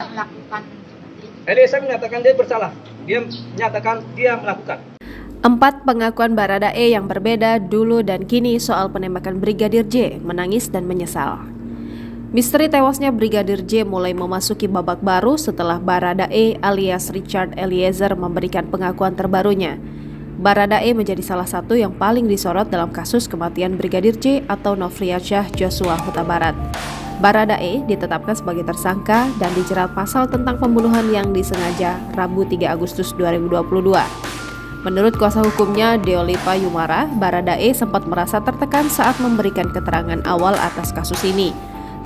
melakukan. Eliezer menyatakan dia bersalah. Dia menyatakan dia melakukan. 4 pengakuan Baradae yang berbeda dulu dan kini soal penembakan Brigadir J menangis dan menyesal. Misteri tewasnya Brigadir J mulai memasuki babak baru setelah Baradae alias Richard Eliezer memberikan pengakuan terbarunya. Baradae menjadi salah satu yang paling disorot dalam kasus kematian Brigadir J atau Nofriansyah Joshua Huta Barat. Baradae ditetapkan sebagai tersangka dan dijerat pasal tentang pembunuhan yang disengaja Rabu 3 Agustus 2022. Menurut kuasa hukumnya Deolipa Yumara, Baradae sempat merasa tertekan saat memberikan keterangan awal atas kasus ini,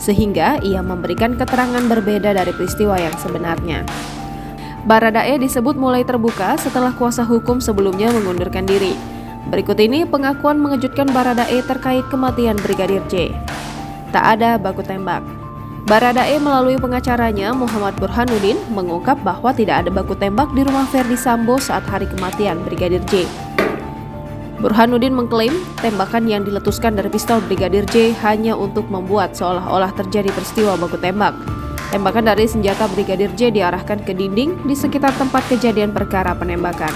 sehingga ia memberikan keterangan berbeda dari peristiwa yang sebenarnya. Baradae disebut mulai terbuka setelah kuasa hukum sebelumnya mengundurkan diri. Berikut ini pengakuan mengejutkan Baradae terkait kematian Brigadir J. Tak ada baku tembak. Baradae melalui pengacaranya Muhammad Burhanuddin mengungkap bahwa tidak ada baku tembak di rumah Ferdi Sambo saat hari kematian Brigadir J. Burhanuddin mengklaim tembakan yang diletuskan dari pistol Brigadir J hanya untuk membuat seolah-olah terjadi peristiwa baku tembak. Tembakan dari senjata Brigadir J diarahkan ke dinding di sekitar tempat kejadian perkara penembakan.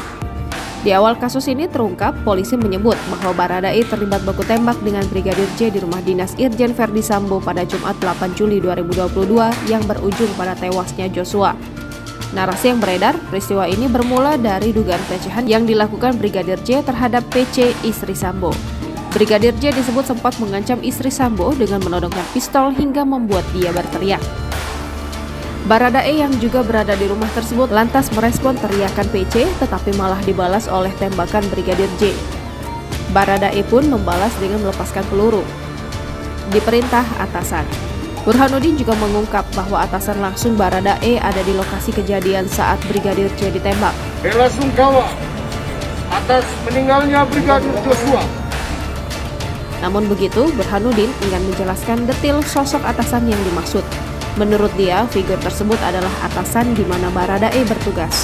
Di awal kasus ini terungkap, polisi menyebut bahwa Baradae terlibat baku tembak dengan Brigadir J di rumah dinas Irjen Ferdi Sambo pada Jumat 8 Juli 2022 yang berujung pada tewasnya Joshua. Narasi yang beredar, peristiwa ini bermula dari dugaan pelecehan yang dilakukan Brigadir J terhadap PC istri Sambo. Brigadir J disebut sempat mengancam istri Sambo dengan menodongkan pistol hingga membuat dia berteriak. Baradae yang juga berada di rumah tersebut lantas merespon teriakan PC tetapi malah dibalas oleh tembakan Brigadir J. Baradae pun membalas dengan melepaskan peluru. Diperintah atasan. Burhanuddin juga mengungkap bahwa atasan langsung Baradae ada di lokasi kejadian saat Brigadir J ditembak. Bela sungkawa atas meninggalnya Brigadir Joshua. Namun begitu, Burhanuddin enggan menjelaskan detail sosok atasan yang dimaksud. Menurut dia, figur tersebut adalah atasan di mana Baradae bertugas.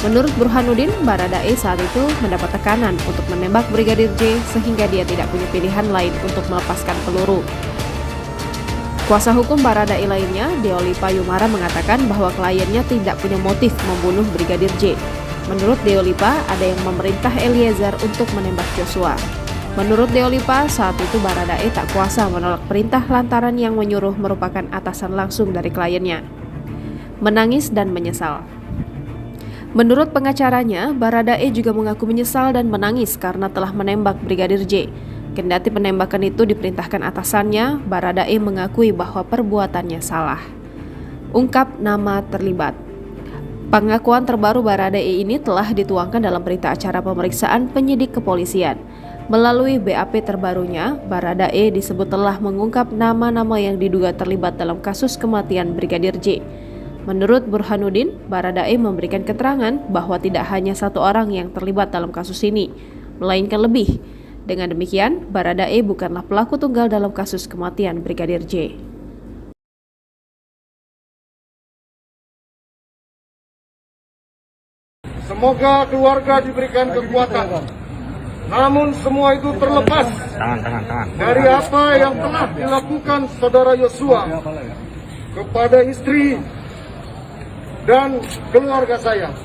Menurut Burhanuddin, Baradae saat itu mendapat tekanan untuk menembak Brigadir J sehingga dia tidak punya pilihan lain untuk melepaskan peluru. Kuasa hukum Baradae lainnya, Deolipa Yumara mengatakan bahwa kliennya tidak punya motif membunuh Brigadir J. Menurut Deolipa, ada yang memerintah Eliezer untuk menembak Joshua. Menurut Deolipa, saat itu Baradae tak kuasa menolak perintah lantaran yang menyuruh merupakan atasan langsung dari kliennya. Menangis dan menyesal. Menurut pengacaranya, Baradae juga mengaku menyesal dan menangis karena telah menembak Brigadir J. Kendati penembakan itu diperintahkan atasannya, Baradae mengakui bahwa perbuatannya salah. Ungkap nama terlibat. Pengakuan terbaru Baradae ini telah dituangkan dalam berita acara pemeriksaan penyidik kepolisian. Melalui BAP terbarunya, Baradae disebut telah mengungkap nama-nama yang diduga terlibat dalam kasus kematian Brigadir J. Menurut Burhanuddin, Baradae memberikan keterangan bahwa tidak hanya satu orang yang terlibat dalam kasus ini, melainkan lebih. Dengan demikian, Baradae bukanlah pelaku tunggal dalam kasus kematian Brigadir J. Semoga keluarga diberikan kekuatan. Namun semua itu terlepas dari apa yang telah dilakukan saudara Joshua kepada istri dan keluarga saya.